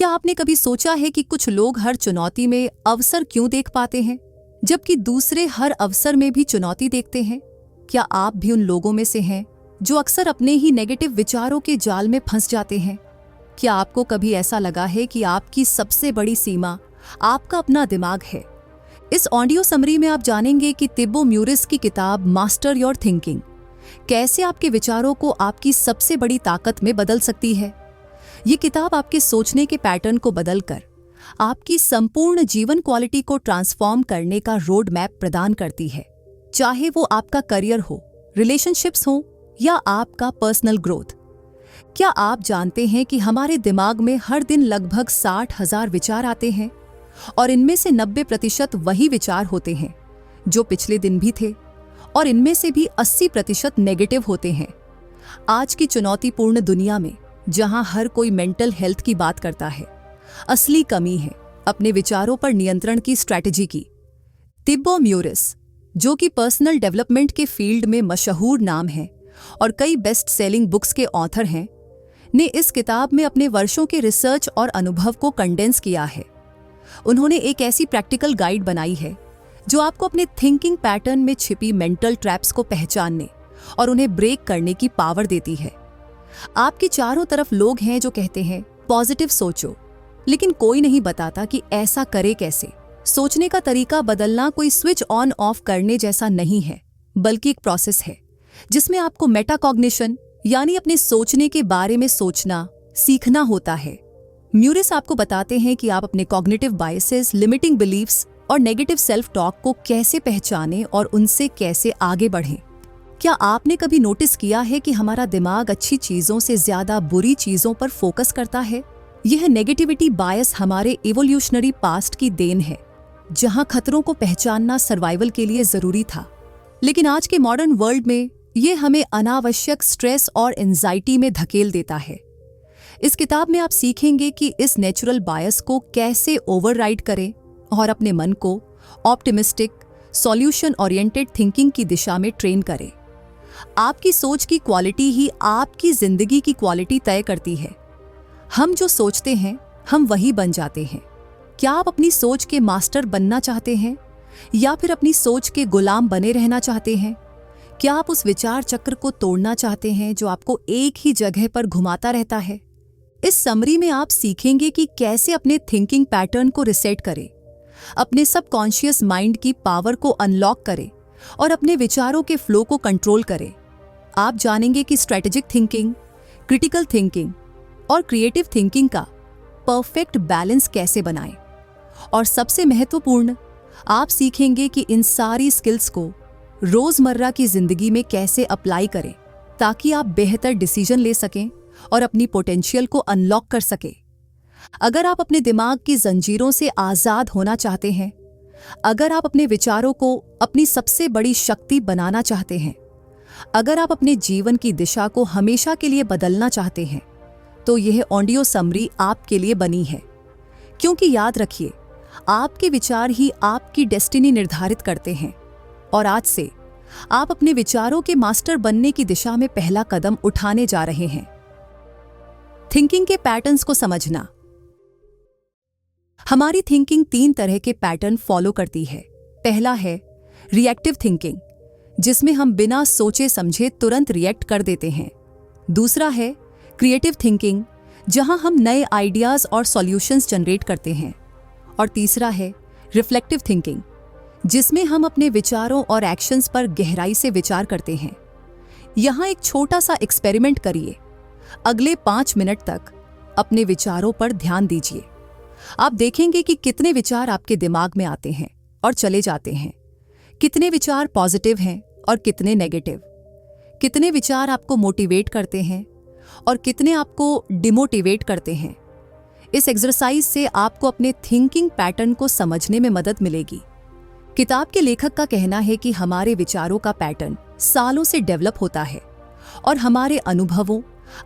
क्या आपने कभी सोचा है कि कुछ लोग हर चुनौती में अवसर क्यों देख पाते हैं, जबकि दूसरे हर अवसर में भी चुनौती देखते हैं? क्या आप भी उन लोगों में से हैं जो अक्सर अपने ही नेगेटिव विचारों के जाल में फंस जाते हैं? क्या आपको कभी ऐसा लगा है कि आपकी सबसे बड़ी सीमा आपका अपना दिमाग है? इस ऑडियो समरी में आप जानेंगे कि तिब्बो म्यूरिस की किताब मास्टर योर थिंकिंग कैसे आपके विचारों को आपकी सबसे बड़ी ताकत में बदल सकती है। ये किताब आपके सोचने के पैटर्न को बदलकर आपकी संपूर्ण जीवन क्वालिटी को ट्रांसफॉर्म करने का रोड मैप प्रदान करती है, चाहे वो आपका करियर हो, रिलेशनशिप्स हो या आपका पर्सनल ग्रोथ। क्या आप जानते हैं कि हमारे दिमाग में हर दिन लगभग 60,000 विचार आते हैं और इनमें से 90% वही विचार होते हैं जो पिछले दिन भी थे, और इनमें से भी 80% नेगेटिव होते हैं। आज की चुनौतीपूर्ण दुनिया में जहां हर कोई मेंटल हेल्थ की बात करता है, असली कमी है अपने विचारों पर नियंत्रण की स्ट्रैटेजी की। तिब्बो म्यूरिस, जो कि पर्सनल डेवलपमेंट के फील्ड में मशहूर नाम है और कई बेस्ट सेलिंग बुक्स के ऑथर हैं, ने इस किताब में अपने वर्षों के रिसर्च और अनुभव को कंडेंस किया है। उन्होंने एक ऐसी प्रैक्टिकल गाइड बनाई है जो आपको अपने थिंकिंग पैटर्न में छिपी मेंटल ट्रैप्स को पहचानने और उन्हें ब्रेक करने की पावर देती है। आपके चारों तरफ लोग हैं जो कहते हैं पॉजिटिव सोचो, लेकिन कोई नहीं बताता कि ऐसा करे कैसे। सोचने का तरीका बदलना कोई स्विच ऑन ऑफ करने जैसा नहीं है, बल्कि एक प्रोसेस है जिसमें आपको मेटाकॉग्निशन यानी अपने सोचने के बारे में सोचना सीखना होता है। म्यूरिस आपको बताते हैं कि आप अपने कॉग्निटिव बायसेस, लिमिटिंग बिलीफ्स और नेगेटिव सेल्फ टॉक को कैसे पहचानें और उनसे कैसे आगे बढ़ें। क्या आपने कभी नोटिस किया है कि हमारा दिमाग अच्छी चीजों से ज्यादा बुरी चीजों पर फोकस करता है? यह नेगेटिविटी बायस हमारे इवोल्यूशनरी पास्ट की देन है, जहां खतरों को पहचानना सर्वाइवल के लिए जरूरी था। लेकिन आज के मॉडर्न वर्ल्ड में यह हमें अनावश्यक स्ट्रेस और एंजाइटी में धकेल देता है। इस किताब में आप सीखेंगे कि इस नेचुरल बायस को कैसे ओवरराइड करें और अपने मन को ऑप्टिमिस्टिक, सॉल्यूशन ओरिएंटेड थिंकिंग की दिशा में ट्रेन करें। आपकी सोच की क्वालिटी ही आपकी जिंदगी की क्वालिटी तय करती है। हम जो सोचते हैं हम वही बन जाते हैं। क्या आप अपनी सोच के मास्टर बनना चाहते हैं या फिर अपनी सोच के गुलाम बने रहना चाहते हैं? क्या आप उस विचार चक्र को तोड़ना चाहते हैं जो आपको एक ही जगह पर घुमाता रहता है? इस समरी में आप सीखेंगे कि कैसे अपने थिंकिंग पैटर्न को रिसेट करें, अपने सबकॉन्शियस माइंड की पावर को अनलॉक करें और अपने विचारों के फ्लो को कंट्रोल करें। आप जानेंगे कि स्ट्रेटेजिक थिंकिंग, क्रिटिकल थिंकिंग और क्रिएटिव थिंकिंग का परफेक्ट बैलेंस कैसे बनाएं, और सबसे महत्वपूर्ण, आप सीखेंगे कि इन सारी स्किल्स को रोजमर्रा की जिंदगी में कैसे अप्लाई करें ताकि आप बेहतर डिसीजन ले सकें और अपनी पोटेंशियल को अनलॉक कर सकें। अगर आप अपने दिमाग की जंजीरों से आजाद होना चाहते हैं, अगर आप अपने विचारों को अपनी सबसे बड़ी शक्ति बनाना चाहते हैं, अगर आप अपने जीवन की दिशा को हमेशा के लिए बदलना चाहते हैं, तो यह ऑडियो समरी आपके लिए बनी है। क्योंकि याद रखिए, आपके विचार ही आपकी डेस्टिनी निर्धारित करते हैं और आज से आप अपने विचारों के मास्टर बनने की दिशा में पहला कदम उठाने जा रहे हैं। थिंकिंग के पैटर्न्स को समझना। हमारी थिंकिंग 3 तरह के पैटर्न फॉलो करती है। पहला है रिएक्टिव थिंकिंग, जिसमें हम बिना सोचे समझे तुरंत रिएक्ट कर देते हैं। दूसरा है क्रिएटिव थिंकिंग, जहां हम नए आइडियाज और सॉल्यूशंस जनरेट करते हैं। और तीसरा है रिफ्लेक्टिव थिंकिंग, जिसमें हम अपने विचारों और एक्शंस पर गहराई से विचार करते हैं। यहां एक छोटा सा एक्सपेरिमेंट करिए। अगले 5 मिनट तक अपने विचारों पर ध्यान दीजिए। आप देखेंगे कि कितने विचार आपके दिमाग में आते हैं और चले जाते हैं, कितने विचार पॉजिटिव हैं और कितने नेगेटिव, कितने विचार आपको मोटिवेट करते हैं और कितने आपको डिमोटिवेट करते हैं। इस एक्सरसाइज से आपको अपने थिंकिंग पैटर्न को समझने में मदद मिलेगी। किताब के लेखक का कहना है कि हमारे विचारों का पैटर्न सालों से डेवलप होता है और हमारे अनुभवों,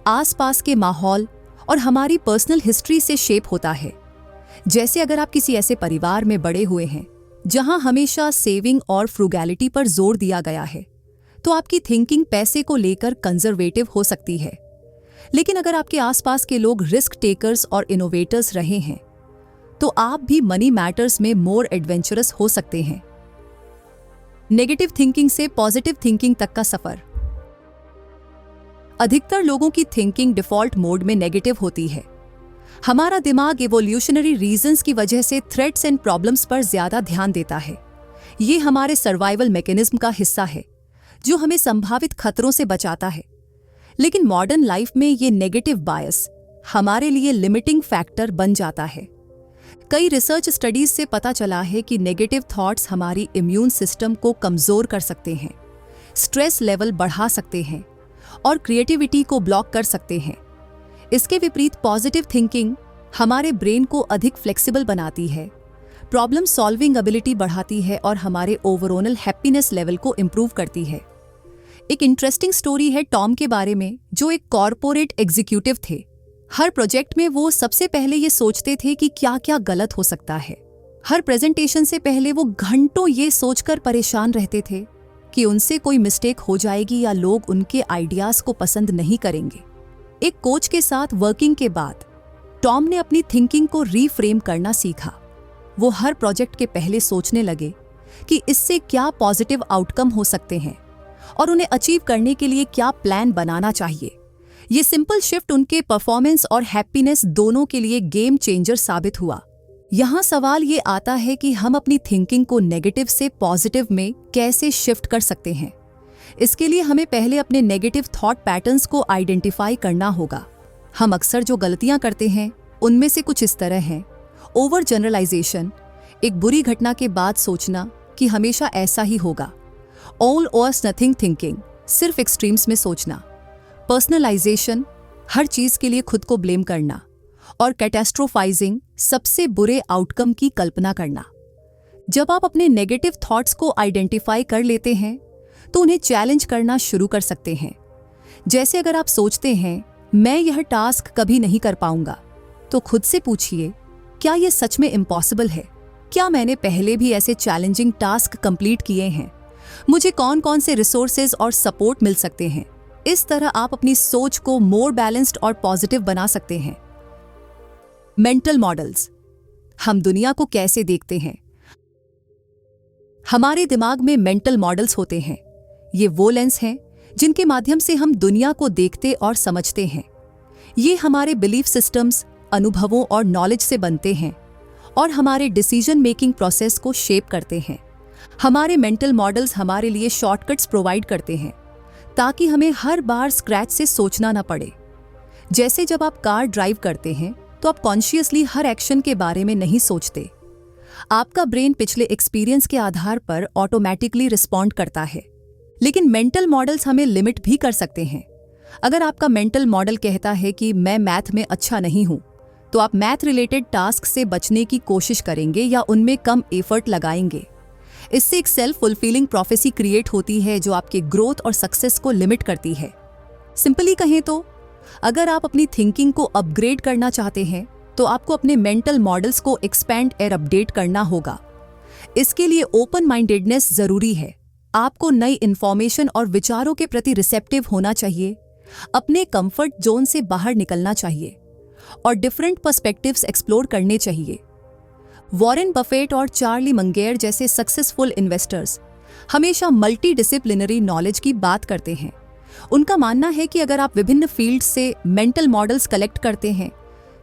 आसपास के माहौल और हमारी पर्सनल हिस्ट्री से शेप होता है। जैसे अगर आप किसी ऐसे परिवार में बड़े हुए हैं जहां हमेशा सेविंग और फ्रूगैलिटी पर जोर दिया गया है, तो आपकी थिंकिंग पैसे को लेकर कंजर्वेटिव हो सकती है। लेकिन अगर आपके आसपास के लोग रिस्क टेकर्स और इनोवेटर्स रहे हैं तो आप भी मनी मैटर्स में मोर एडवेंचरस हो सकते हैं। नेगेटिव थिंकिंग से पॉजिटिव थिंकिंग तक का सफर। अधिकतर लोगों की थिंकिंग डिफॉल्ट मोड में नेगेटिव होती है। हमारा दिमाग इवोल्यूशनरी रीजंस की वजह से थ्रेट्स एंड प्रॉब्लम्स पर ज्यादा ध्यान देता है। ये हमारे सर्वाइवल मैकेनिज्म का हिस्सा है जो हमें संभावित खतरों से बचाता है। लेकिन मॉडर्न लाइफ में ये नेगेटिव बायस हमारे लिए लिमिटिंग फैक्टर बन जाता है। कई रिसर्च स्टडीज से पता चला है कि नेगेटिव थॉट्स हमारी इम्यून सिस्टम को कमजोर कर सकते हैं, स्ट्रेस लेवल बढ़ा सकते हैं और क्रिएटिविटी को ब्लॉक कर सकते हैं। इसके विपरीत पॉजिटिव थिंकिंग हमारे ब्रेन को अधिक फ्लेक्सिबल बनाती है, प्रॉब्लम सॉल्विंग एबिलिटी बढ़ाती है और हमारे ओवरऑल हैप्पीनेस लेवल को इंप्रूव करती है। एक इंटरेस्टिंग स्टोरी है टॉम के बारे में, जो एक कॉर्पोरेट एग्जीक्यूटिव थे। हर प्रोजेक्ट में वो सबसे पहले ये सोचते थे कि क्या क्या गलत हो सकता है। हर प्रेजेंटेशन से पहले वो घंटों ये सोचकर परेशान रहते थे कि उनसे कोई मिस्टेक हो जाएगी या लोग उनके आइडियाज को पसंद नहीं करेंगे। एक कोच के साथ वर्किंग के बाद टॉम ने अपनी थिंकिंग को रीफ्रेम करना सीखा। वो हर प्रोजेक्ट के पहले सोचने लगे कि इससे क्या पॉजिटिव आउटकम हो सकते हैं और उन्हें अचीव करने के लिए क्या प्लान बनाना चाहिए। ये सिंपल शिफ्ट उनके परफॉर्मेंस और हैप्पीनेस दोनों के लिए गेम चेंजर साबित हुआ। यहाँ सवाल ये आता है कि हम अपनी थिंकिंग को नेगेटिव से पॉजिटिव में कैसे शिफ्ट कर सकते हैं। इसके लिए हमें पहले अपने नेगेटिव थॉट पैटर्न्स को आइडेंटिफाई करना होगा। हम अक्सर जो गलतियां करते हैं उनमें से कुछ इस तरह हैं। ओवर जनरलाइजेशन, एक बुरी घटना के बाद सोचना कि हमेशा ऐसा ही होगा। ऑल और नथिंग थिंकिंग, सिर्फ एक्सट्रीम्स में सोचना। पर्सनलाइजेशन, हर चीज के लिए खुद को ब्लेम करना। और कैटास्ट्रोफाइजिंग, सबसे बुरे आउटकम की कल्पना करना। जब आप अपने नेगेटिव थॉट्स को आइडेंटिफाई कर लेते हैं तो उन्हें चैलेंज करना शुरू कर सकते हैं। जैसे अगर आप सोचते हैं मैं यह टास्क कभी नहीं कर पाऊंगा, तो खुद से पूछिए क्या यह सच में इम्पॉसिबल है? क्या मैंने पहले भी ऐसे चैलेंजिंग टास्क कंप्लीट किए हैं? मुझे कौन कौन से रिसोर्सेज और सपोर्ट मिल सकते हैं? इस तरह आप अपनी सोच को मोर बैलेंस्ड और पॉजिटिव बना सकते हैं। मेंटल मॉडल्स, हम दुनिया को कैसे देखते हैं? हमारे दिमाग में मेंटल मॉडल्स होते हैं। ये वो लेंस हैं जिनके माध्यम से हम दुनिया को देखते और समझते हैं। ये हमारे बिलीफ सिस्टम्स, अनुभवों और नॉलेज से बनते हैं और हमारे डिसीजन मेकिंग प्रोसेस को शेप करते हैं। हमारे मेंटल मॉडल्स हमारे लिए शॉर्टकट्स प्रोवाइड करते हैं ताकि हमें हर बार स्क्रैच से सोचना ना पड़े। जैसे जब आप कार ड्राइव करते हैं तो आप कॉन्शियसली हर एक्शन के बारे में नहीं सोचते। आपका ब्रेन पिछले एक्सपीरियंस के आधार पर ऑटोमेटिकली रिस्पॉन्ड करता है। लेकिन मेंटल मॉडल्स हमें लिमिट भी कर सकते हैं। अगर आपका मेंटल मॉडल कहता है कि मैं मैथ में अच्छा नहीं हूं, तो आप मैथ रिलेटेड टास्क से बचने की कोशिश करेंगे या उनमें कम एफर्ट लगाएंगे। इससे एक सेल्फ फुलफिलिंग प्रोफेसी क्रिएट होती है जो आपके ग्रोथ और सक्सेस को लिमिट करती है। सिंपली कहें तो अगर आप अपनी थिंकिंग को अपग्रेड करना चाहते हैं तो आपको अपने मेंटल मॉडल्स को एक्सपैंड और अपडेट करना होगा। इसके लिए ओपन माइंडेडनेस जरूरी है। आपको नई इंफॉर्मेशन और विचारों के प्रति रिसेप्टिव होना चाहिए, अपने कंफर्ट जोन से बाहर निकलना चाहिए और डिफरेंट पर्सपेक्टिव्स एक्सप्लोर करने चाहिए। वॉरेन बफेट और चार्ली मंगेयर जैसे सक्सेसफुल इन्वेस्टर्स हमेशा मल्टी डिसिप्लिनरी नॉलेज की बात करते हैं। उनका मानना है कि अगर आप विभिन्न फील्ड से मेंटल मॉडल्स कलेक्ट करते हैं,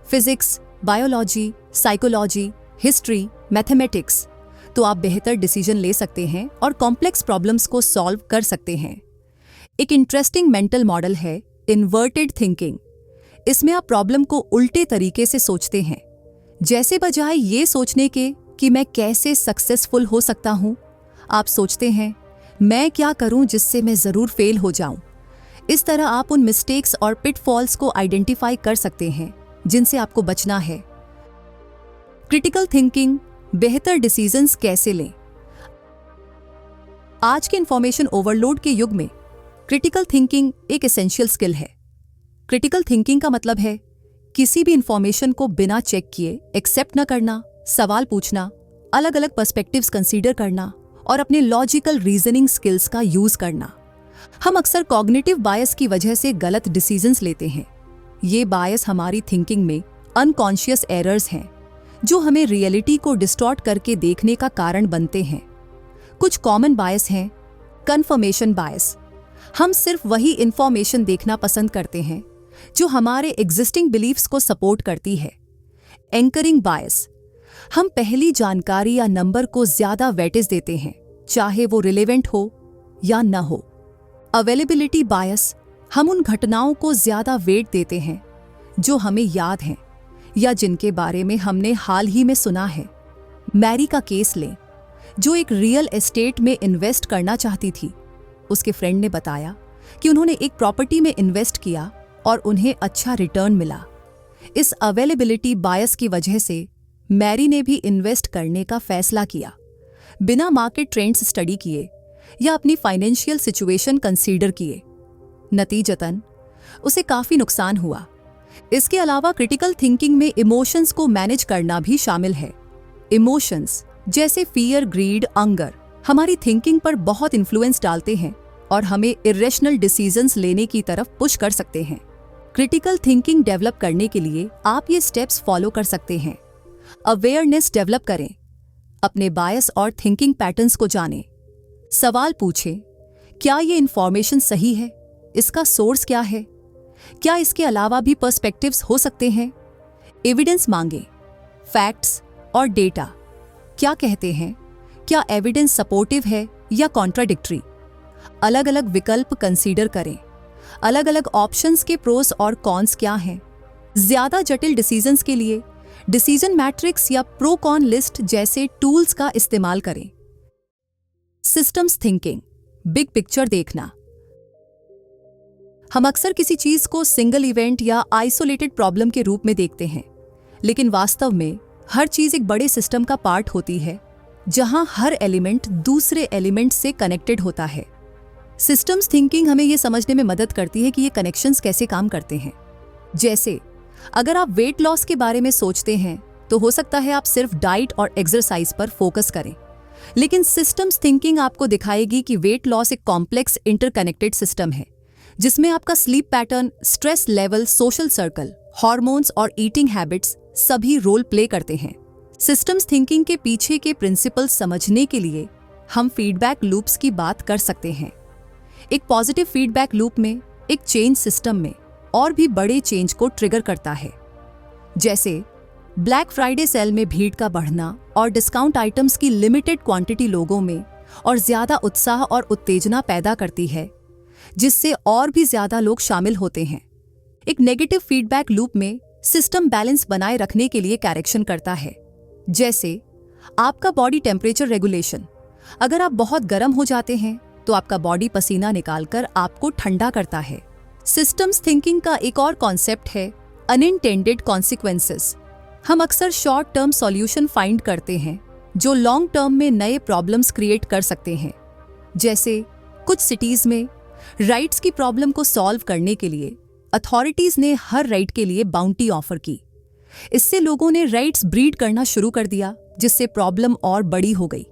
physics, biology, psychology, history, mathematics, तो आप बेहतर डिसीजन ले सकते हैं और कॉम्प्लेक्स प्रॉब्लम्स को सॉल्व कर सकते हैं। एक इंटरेस्टिंग मेंटल मॉडल है इन्वर्टेड थिंकिंग। इसमें आप प्रॉब्लम को उल्टे तरीके से सोचते हैं। जैसे बजाय ये सोचने के कि मैं कैसे सक्सेसफुल हो सकता हूं, आप सोचते हैं मैं क्या करूं जिससे मैं जरूर फेल हो जाऊं। इस तरह आप उन मिस्टेक्स और पिटफॉल्स को आइडेंटिफाई कर सकते हैं जिनसे आपको बचना है। क्रिटिकल थिंकिंग, बेहतर डिसीजंस कैसे लें? आज के इंफॉर्मेशन ओवरलोड के युग में क्रिटिकल थिंकिंग एक एसेंशियल स्किल है। क्रिटिकल थिंकिंग का मतलब है किसी भी इंफॉर्मेशन को बिना चेक किए एक्सेप्ट न करना, सवाल पूछना, अलग अलग पर्सपेक्टिव्स कंसीडर करना और अपने लॉजिकल रीजनिंग स्किल्स का यूज करना। हम अक्सर कॉग्निटिव बायस की वजह से गलत डिसीजंस लेते हैं। ये बायस हमारी थिंकिंग में अनकॉन्शियस एरर्स हैं जो हमें रियलिटी को डिस्टॉर्ट करके देखने का कारण बनते हैं। कुछ कॉमन बायस हैं। कन्फर्मेशन बायस, हम सिर्फ वही इंफॉर्मेशन देखना पसंद करते हैं जो हमारे एग्जिस्टिंग बिलीफ्स को सपोर्ट करती है। एंकरिंग बायस, हम पहली जानकारी या नंबर को ज्यादा वेटेज देते हैं, चाहे वो रिलेवेंट हो या न हो। अवेलेबिलिटी बायस, हम उन घटनाओं को ज्यादा वेट देते हैं जो हमें याद हैं या जिनके बारे में हमने हाल ही में सुना है। मैरी का केस लें, जो एक रियल एस्टेट में इन्वेस्ट करना चाहती थी। उसके फ्रेंड ने बताया कि उन्होंने एक प्रॉपर्टी में इन्वेस्ट किया और उन्हें अच्छा रिटर्न मिला। इस अवेलेबिलिटी बायस की वजह से मैरी ने भी इन्वेस्ट करने का फैसला किया, बिना मार्केट ट्रेंड्स स्टडी किए या अपनी फाइनेंशियल सिचुएशन कंसीडर किए। नतीजतन उसे काफी नुकसान हुआ। इसके अलावा क्रिटिकल थिंकिंग में इमोशंस को मैनेज करना भी शामिल है। इमोशंस जैसे फियर, ग्रीड, अंगर हमारी थिंकिंग पर बहुत इन्फ्लुएंस डालते हैं और हमें इरेशनल डिसीजंस लेने की तरफ पुश कर सकते हैं। क्रिटिकल थिंकिंग डेवलप करने के लिए आप ये स्टेप्स फॉलो कर सकते हैं। अवेयरनेस डेवलप करें, अपने बायस और थिंकिंग पैटर्न्स को जानें। सवाल पूछें, क्या ये इंफॉर्मेशन सही है? इसका सोर्स क्या है? क्या इसके अलावा भी पर्सपेक्टिव्स हो सकते हैं? एविडेंस मांगें, फैक्ट्स और डेटा क्या कहते हैं? क्या एविडेंस सपोर्टिव है या कॉन्ट्राडिक्टरी? अलग अलग विकल्प कंसीडर करें, अलग अलग ऑप्शंस के प्रोस और कॉन्स क्या हैं। ज्यादा जटिल डिसीजंस के लिए डिसीजन मैट्रिक्स या प्रो कॉन लिस्ट जैसे टूल्स का इस्तेमाल करें। सिस्टम्स थिंकिंग, बिग पिक्चर देखना। हम अक्सर किसी चीज को सिंगल इवेंट या आइसोलेटेड प्रॉब्लम के रूप में देखते हैं, लेकिन वास्तव में हर चीज एक बड़े सिस्टम का पार्ट होती है जहां हर एलिमेंट दूसरे एलिमेंट से कनेक्टेड होता है। सिस्टम्स थिंकिंग हमें यह समझने में मदद करती है कि ये कनेक्शंस कैसे काम करते हैं। जैसे अगर आप वेट लॉस के बारे में सोचते हैं तो हो सकता है आप सिर्फ डाइट और एक्सरसाइज पर फोकस करें, लेकिन सिस्टम्स थिंकिंग आपको दिखाएगी कि वेट लॉस एक कॉम्प्लेक्स इंटरकनेक्टेड सिस्टम है जिसमें आपका sleep pattern, stress level, social circle, hormones और ईटिंग हैबिट्स सभी रोल प्ले करते हैं। सिस्टम्स थिंकिंग के पीछे के प्रिंसिपल समझने के लिए हम फीडबैक लूप्स की बात कर सकते हैं। एक पॉजिटिव फीडबैक लूप में एक चेंज सिस्टम में और भी बड़े चेंज को ट्रिगर करता है। जैसे ब्लैक फ्राइडे सेल में भीड़ का बढ़ना और डिस्काउंट आइटम्स की लिमिटेड क्वांटिटी लोगों में और ज्यादा उत्साह और उत्तेजना पैदा करती है, जिससे और भी ज्यादा लोग शामिल होते हैं। एक नेगेटिव फीडबैक लूप में सिस्टम बैलेंस बनाए रखने के लिए करेक्शन करता है। जैसे आपका बॉडी टेम्परेचर रेगुलेशन, अगर आप बहुत गर्म हो जाते हैं तो आपका बॉडी पसीना निकालकर आपको ठंडा करता है। सिस्टम्स थिंकिंग का एक और कॉन्सेप्ट है अनइंटेंडेड कॉन्सिक्वेंसेस। हम अक्सर शॉर्ट टर्म सॉल्यूशन फाइंड करते हैं जो लॉन्ग टर्म में नए प्रॉब्लम्स क्रिएट कर सकते हैं। जैसे कुछ सिटीज में राइट्स की प्रॉब्लम को सॉल्व करने के लिए अथॉरिटीज ने हर राइट के लिए बाउंटी ऑफर की। इससे लोगों ने राइट्स ब्रीड करना शुरू कर दिया, जिससे प्रॉब्लम और बड़ी हो गई।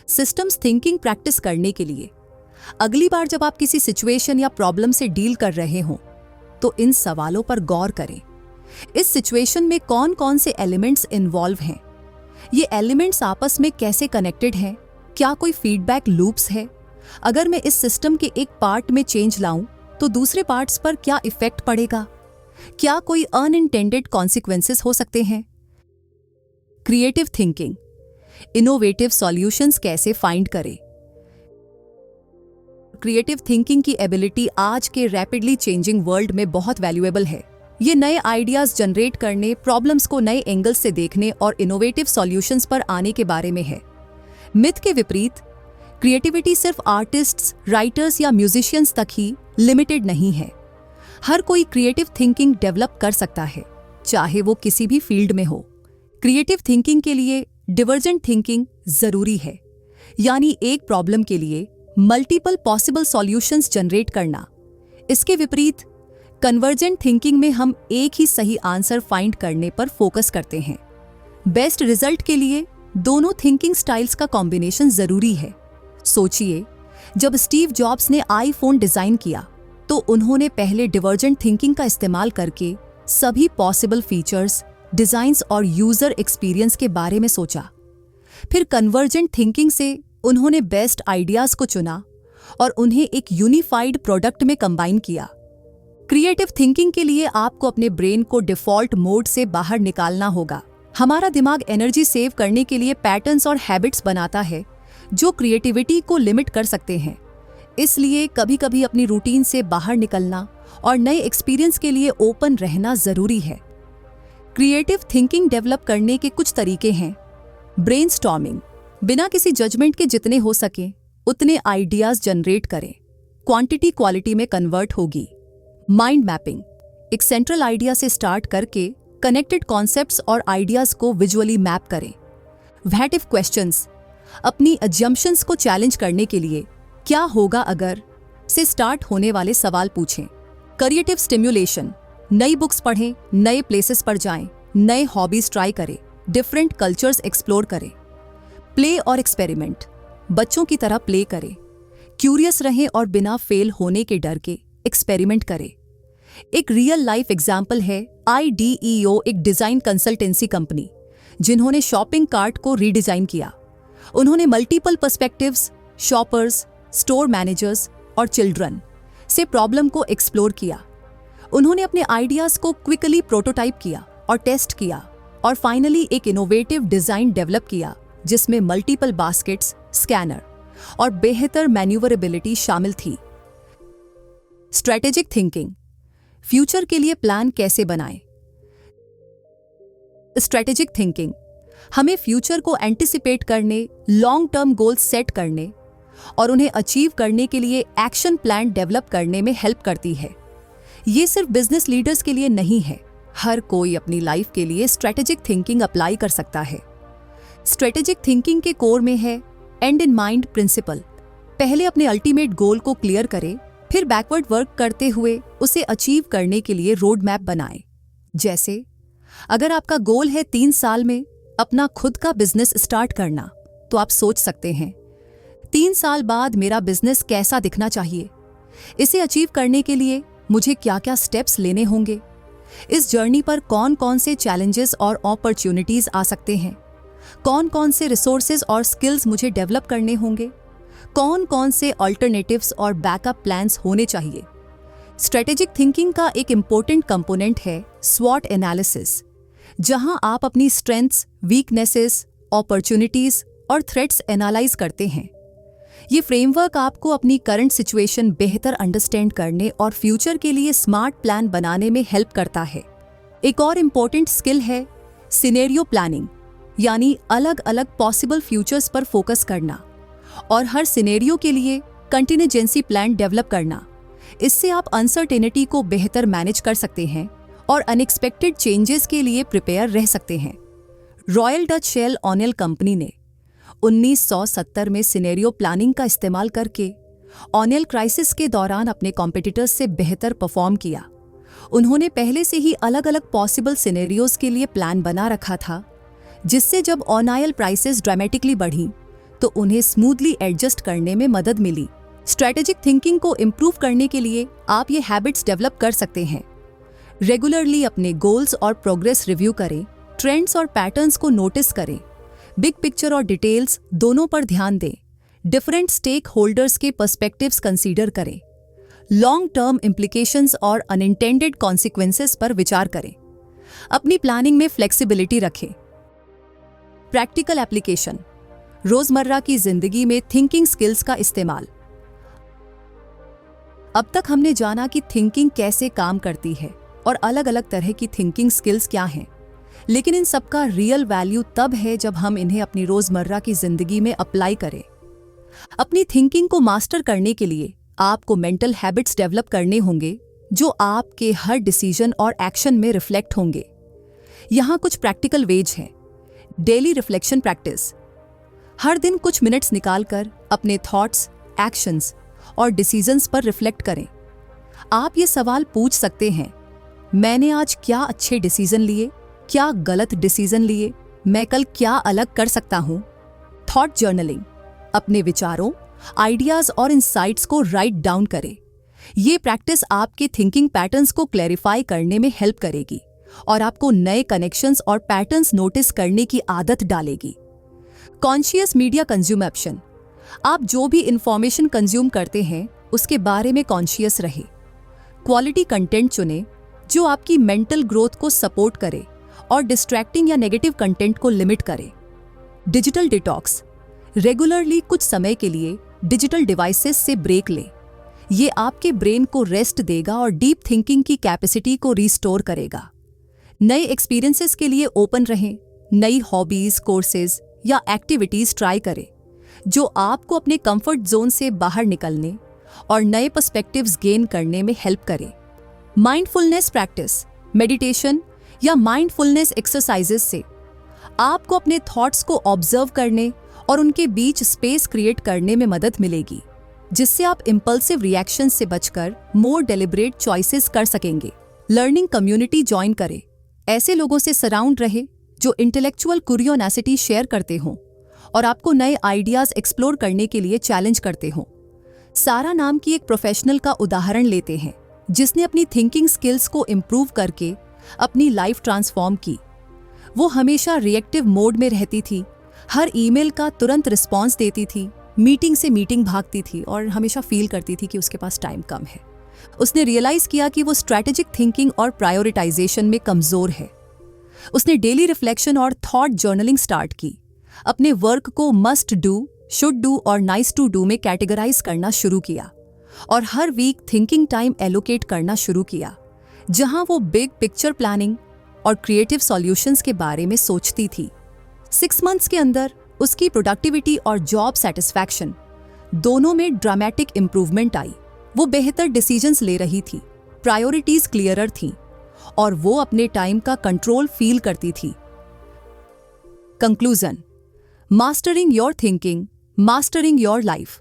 सिस्टम्स थिंकिंग प्रैक्टिस करने के लिए अगली बार जब आप किसी सिचुएशन या प्रॉब्लम से डील कर रहे हों तो इन सवालों पर गौर करें। इस सिचुएशन में कौन कौन से एलिमेंट्स इन्वॉल्व हैं? ये एलिमेंट्स आपस में कैसे कनेक्टेड हैं? क्या कोई फीडबैक लूप्स है? अगर मैं इस सिस्टम के एक पार्ट में चेंज लाऊं तो दूसरे पार्ट्स पर क्या इफेक्ट पड़ेगा? क्या कोई अनइंटेंडेड कॉन्सिक्वेंसेस हो सकते हैं? क्रिएटिव थिंकिंग, इनोवेटिव सॉल्यूशंस कैसे फाइंड करें? क्रिएटिव थिंकिंग की एबिलिटी आज के रैपिडली चेंजिंग वर्ल्ड में बहुत वैल्यूएबल है। ये नए आइडियाज जनरेट करने, प्रॉब्लम्स को नए एंगल्स से देखने और इनोवेटिव सॉल्यूशंस पर आने के बारे में है। मिथ के विपरीत क्रिएटिविटी सिर्फ आर्टिस्ट्स, राइटर्स या म्यूजिशियंस तक ही लिमिटेड नहीं है। हर कोई क्रिएटिव थिंकिंग डेवलप कर सकता है, चाहे वो किसी भी फील्ड में हो। क्रिएटिव थिंकिंग के लिए डिवर्जेंट थिंकिंग जरूरी है, यानी एक प्रॉब्लम के लिए मल्टीपल पॉसिबल सॉल्यूशंस जनरेट करना। इसके विपरीत कन्वर्जेंट थिंकिंग में हम एक ही सही आंसर फाइंड करने पर फोकस करते हैं। बेस्ट रिजल्ट के लिए दोनों थिंकिंग स्टाइल्स का कॉम्बिनेशन जरूरी है। सोचिए, जब स्टीव जॉब्स ने आईफोन डिजाइन किया तो उन्होंने पहले डिवर्जेंट थिंकिंग का इस्तेमाल करके सभी पॉसिबल फीचर्स, डिजाइन्स और यूजर एक्सपीरियंस के बारे में सोचा। फिर कन्वर्जेंट थिंकिंग से उन्होंने बेस्ट आइडियाज को चुना और उन्हें एक यूनिफाइड प्रोडक्ट में कंबाइन किया। क्रिएटिव थिंकिंग के लिए आपको अपने ब्रेन को डिफॉल्ट मोड से बाहर निकालना होगा। हमारा दिमाग एनर्जी सेव करने के लिए पैटर्न्स और हैबिट्स बनाता है जो क्रिएटिविटी को लिमिट कर सकते हैं। इसलिए कभी कभी अपनी रूटीन से बाहर निकलना और नए एक्सपीरियंस के लिए ओपन रहना जरूरी है। क्रिएटिव थिंकिंग डेवलप करने के कुछ तरीके हैं। ब्रेनस्टॉर्मिंग, बिना किसी जजमेंट के जितने हो सके उतने आइडियाज जनरेट करें, क्वांटिटी क्वालिटी में कन्वर्ट होगी। माइंड मैपिंग, एक सेंट्रल आइडिया से स्टार्ट करके कनेक्टेड कॉन्सेप्ट्स और आइडियाज को विजुअली मैप करें। व्हाट इफ क्वेश्चंस, अपनी अजम्पशंस को चैलेंज करने के लिए क्या होगा अगर से स्टार्ट होने वाले सवाल पूछें। क्रिएटिव स्टिम्युलेशन, नई बुक्स पढ़ें, नए प्लेसेस पर जाएं, नए हॉबीज ट्राई करें, डिफरेंट कल्चर्स एक्सप्लोर करें। प्ले और एक्सपेरिमेंट, बच्चों की तरह प्ले करें, क्यूरियस रहें और बिना फेल होने के डर के एक्सपेरिमेंट करें। एक रियल लाइफ एग्जाम्पल है IDEO, एक डिजाइन कंसल्टेंसी कंपनी जिन्होंने शॉपिंग कार्ट को रीडिजाइन किया। उन्होंने multiple perspectives, shoppers, store managers और चिल्ड्रन से प्रॉब्लम को एक्सप्लोर किया। उन्होंने अपने आइडियाज को क्विकली प्रोटोटाइप किया और टेस्ट किया और फाइनली एक इनोवेटिव डिजाइन डेवलप किया जिसमें मल्टीपल बास्केट्स, स्कैनर और बेहतर मैन्यूवरेबिलिटी शामिल थी। स्ट्रेटेजिक थिंकिंग, फ्यूचर के लिए प्लान कैसे बनाएं। स्ट्रेटेजिक थिंकिंग हमें फ्यूचर को एंटिसिपेट करने, लॉन्ग टर्म गोल्स सेट करने और उन्हें अचीव करने के लिए एक्शन प्लान डेवलप करने में हेल्प करती है। ये सिर्फ बिजनेस लीडर्स के लिए नहीं है, हर कोई अपनी लाइफ के लिए स्ट्रेटेजिक थिंकिंग अप्लाई कर सकता है। स्ट्रेटेजिक थिंकिंग के कोर में है एंड इन माइंड प्रिंसिपल। पहले अपने अल्टीमेट गोल को क्लियर करें, फिर बैकवर्ड वर्क करते हुए उसे अचीव करने के लिए रोड मैप बनाएं। जैसे अगर आपका गोल है 3 साल में अपना खुद का बिजनेस स्टार्ट करना, तो आप सोच सकते हैं 3 साल बाद मेरा बिजनेस कैसा दिखना चाहिए, इसे अचीव करने के लिए मुझे क्या क्या स्टेप्स लेने होंगे, इस जर्नी पर कौन कौन से चैलेंजेस और अपॉर्चुनिटीज आ सकते हैं, कौन कौन से रिसोर्सेज और स्किल्स मुझे डेवलप करने होंगे, कौन कौन से अल्टरनेटिव्स और बैकअप प्लान्स होने चाहिए। स्ट्रेटेजिक थिंकिंग का एक इंपॉर्टेंट कंपोनेंट है स्वॉट एनालिसिस, जहां आप अपनी स्ट्रेंथ्स, वीकनेसेस, अपॉर्चुनिटीज और थ्रेट्स एनालाइज करते हैं। ये फ्रेमवर्क आपको अपनी करंट सिचुएशन बेहतर अंडरस्टैंड करने और फ्यूचर के लिए स्मार्ट प्लान बनाने में हेल्प करता है। एक और इम्पोर्टेंट स्किल है सिनेरियो प्लानिंग, यानी अलग अलग पॉसिबल फ्यूचर्स पर फोकस करना और हर सिनेरियो के लिए कंटिजेंसी प्लान डेवलप करना। इससे आप अनसर्टेनिटी को बेहतर मैनेज कर सकते हैं और अनएक्सपेक्टेड चेंजेस के लिए प्रिपेयर रह सकते हैं। रॉयल डच शेल ऑनेल कंपनी ने 1970 में सिनेरियो प्लानिंग का इस्तेमाल करके ऑनेल क्राइसिस के दौरान अपने कॉम्पिटिटर्स से बेहतर परफॉर्म किया। उन्होंने पहले से ही अलग अलग पॉसिबल सिनेरियोज के लिए प्लान बना रखा था, जिससे जब ऑयल प्राइसेस ड्रामेटिकली बढ़ी तो उन्हें स्मूथली एडजस्ट करने में मदद मिली। स्ट्रेटेजिक थिंकिंग को इम्प्रूव करने के लिए आप ये हैबिट्स डेवलप कर सकते हैं। रेगुलरली अपने गोल्स और प्रोग्रेस रिव्यू करें, ट्रेंड्स और पैटर्न्स को नोटिस करें, बिग पिक्चर और डिटेल्स दोनों पर ध्यान दें, डिफरेंट स्टेक होल्डर्स के पर्सपेक्टिव्स कंसीडर करें, लॉन्ग टर्म इम्प्लीकेशंस और अनइंटेंडेड कॉन्सिक्वेंसेस पर विचार करें। अपनी प्लानिंग में फ्लेक्सिबिलिटी रखें। प्रैक्टिकल एप्लीकेशन, रोजमर्रा की जिंदगी में थिंकिंग स्किल्स का इस्तेमाल। अब तक हमने जाना कि थिंकिंग कैसे काम करती है और अलग अलग तरह की थिंकिंग स्किल्स क्या हैं, लेकिन इन सबका रियल वैल्यू तब है जब हम इन्हें अपनी रोजमर्रा की जिंदगी में अप्लाई करें। अपनी थिंकिंग को मास्टर करने के लिए आपको मेंटल हैबिट्स डेवलप करने होंगे जो आपके हर डिसीजन और एक्शन में रिफ्लेक्ट होंगे। यहाँ कुछ प्रैक्टिकल वेज हैं। डेली रिफ्लेक्शन प्रैक्टिस, हर दिन कुछ मिनट्स निकालकर अपने थॉट्स, एक्शंस और डिसीजंस पर रिफ्लेक्ट करें। आप ये सवाल पूछ सकते हैं, मैंने आज क्या अच्छे डिसीजन लिए, क्या गलत डिसीजन लिए, मैं कल क्या अलग कर सकता हूं। थॉट जर्नलिंग, अपने विचारों, आइडियाज और इनसाइट्स को राइट डाउन करें। ये प्रैक्टिस आपके थिंकिंग पैटर्न्स को क्लैरिफाई करने में हेल्प करेगी और आपको नए कनेक्शंस और पैटर्न्स नोटिस करने की आदत डालेगी। Conscious media consummation. आप जो भी इंफॉर्मेशन कंज्यूम करते हैं उसके बारे में कॉन्शियस रहे। क्वालिटी कंटेंट चुनें जो आपकी मेंटल ग्रोथ को सपोर्ट करे और डिस्ट्रैक्टिंग या नेगेटिव कंटेंट को लिमिट करे। Digital detox. रेगुलरली कुछ समय के लिए डिजिटल डिवाइसेस से ब्रेक लें। ये आपके ब्रेन को रेस्ट देगा और डीप थिंकिंग की कैपेसिटी को रिस्टोर करेगा। नए एक्सपीरियंसेस के लिए ओपन रहें। नई हॉबीज, कोर्सेज या एक्टिविटीज ट्राई करें जो आपको अपने कंफर्ट जोन से बाहर निकलने और नए पर्सपेक्टिव्स गेन करने में हेल्प करें। माइंडफुलनेस प्रैक्टिस, मेडिटेशन या माइंडफुलनेस एक्सरसाइजेस से आपको अपने थॉट्स को ऑब्जर्व करने और उनके बीच स्पेस क्रिएट करने में मदद मिलेगी, जिससे आप इंपल्सिव रिएक्शन से बचकर मोर डेलिब्रेट चॉइसेस कर सकेंगे। लर्निंग कम्युनिटी ज्वाइन करें। ऐसे लोगों से सराउंड रहे जो इंटेलेक्चुअल क्यूरियोसिटी शेयर करते हों और आपको नए आइडियाज एक्सप्लोर करने के लिए चैलेंज करते हों। सारा नाम की एक प्रोफेशनल का उदाहरण लेते हैं जिसने अपनी थिंकिंग स्किल्स को इम्प्रूव करके अपनी लाइफ ट्रांसफॉर्म की। वो हमेशा रिएक्टिव मोड में रहती थी, हर ईमेल का तुरंत रिस्पॉन्स देती थी, मीटिंग से मीटिंग भागती थी और हमेशा फील करती थी कि उसके पास टाइम कम है। उसने रियलाइज किया कि वो स्ट्रैटेजिक थिंकिंग और प्रायोरिटाइजेशन में कमजोर है। उसने डेली रिफ्लेक्शन और थॉट जर्नलिंग स्टार्ट की। अपने वर्क को मस्ट डू, शुड डू और नाइस टू डू में कैटेगराइज करना शुरू किया और हर वीक थिंकिंग टाइम एलोकेट करना शुरू किया, जहां वो बिग पिक्चर प्लानिंग और क्रिएटिव सॉल्यूशंस के बारे में सोचती थी। 6 मंथ्स के अंदर उसकी प्रोडक्टिविटी और जॉब सेटिस्फैक्शन दोनों में ड्रामेटिक इंप्रूवमेंट आई। वो बेहतर डिसीजंस ले रही थी, प्रायोरिटीज क्लियरर थीं और वो अपने टाइम का कंट्रोल फील करती थी। Conclusion. Mastering your thinking, mastering your life.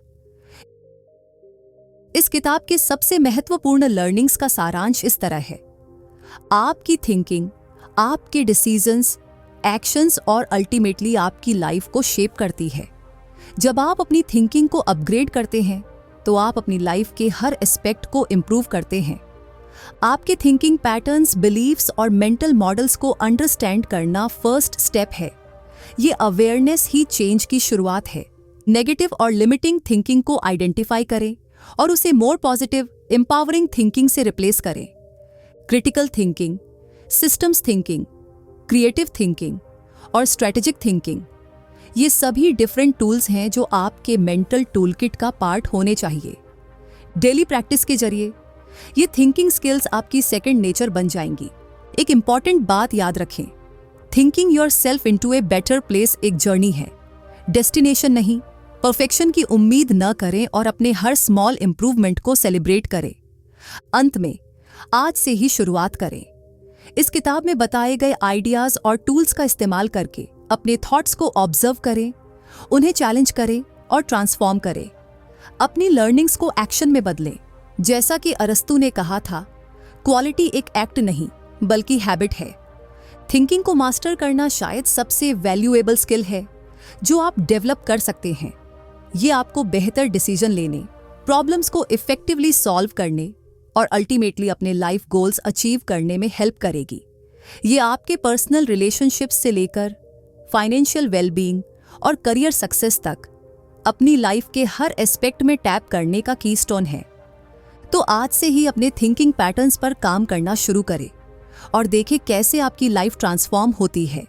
इस किताब के सबसे महत्वपूर्ण लर्निंग्स का सारांश इस तरह है। आपकी थिंकिंग आपके डिसीजंस, एक्शंस और अल्टीमेटली आपकी लाइफ को शेप करती है। जब आप अपनी थिंकिंग को अपग्रेड करते हैं तो आप अपनी लाइफ के हर एस्पेक्ट को इम्प्रूव करते हैं। आपके थिंकिंग पैटर्न्स, बिलीव्स और मेंटल मॉडल्स को अंडरस्टैंड करना फर्स्ट स्टेप है। ये अवेयरनेस ही चेंज की शुरुआत है। नेगेटिव और लिमिटिंग थिंकिंग को आइडेंटिफाई करें और उसे मोर पॉजिटिव, एम्पावरिंग थिंकिंग से रिप्लेस करें। Critical thinking, systems thinking, creative thinking और स्ट्रेटेजिक थिंकिंग, ये सभी डिफरेंट टूल्स हैं जो आपके मेंटल टूलकिट का पार्ट होने चाहिए। डेली प्रैक्टिस के जरिए ये थिंकिंग स्किल्स आपकी सेकंड नेचर बन जाएंगी। एक इंपॉर्टेंट बात याद रखें, thinking yourself into a better place एक जर्नी है, डेस्टिनेशन नहीं। परफेक्शन की उम्मीद न करें और अपने हर स्मॉल इंप्रूवमेंट को सेलिब्रेट करें। अंत में आज से ही शुरुआत करें। इस किताब में बताए गए आइडियाज और टूल्स का इस्तेमाल करके अपने थॉट्स को ऑब्जर्व करें, उन्हें चैलेंज करें और ट्रांसफॉर्म करें। अपनी लर्निंग्स को एक्शन में बदलें। जैसा कि अरस्तु ने कहा था, क्वालिटी एक एक्ट नहीं बल्कि हैबिट है। थिंकिंग को मास्टर करना शायद सबसे वैल्यूएबल स्किल है जो आप डेवलप कर सकते हैं। ये आपको बेहतर डिसीजन लेने, प्रॉब्लम्स को इफेक्टिवली सॉल्व करने और अल्टीमेटली अपने लाइफ गोल्स अचीव करने में हेल्प करेगी। ये आपके पर्सनल रिलेशनशिप्स से लेकर फाइनेंशियल वेलबींग और करियर सक्सेस तक अपनी लाइफ के हर एस्पेक्ट में टैप करने का कीस्टोन है। तो आज से ही अपने थिंकिंग पैटर्न्स पर काम करना शुरू करें और देखें कैसे आपकी लाइफ ट्रांसफॉर्म होती है।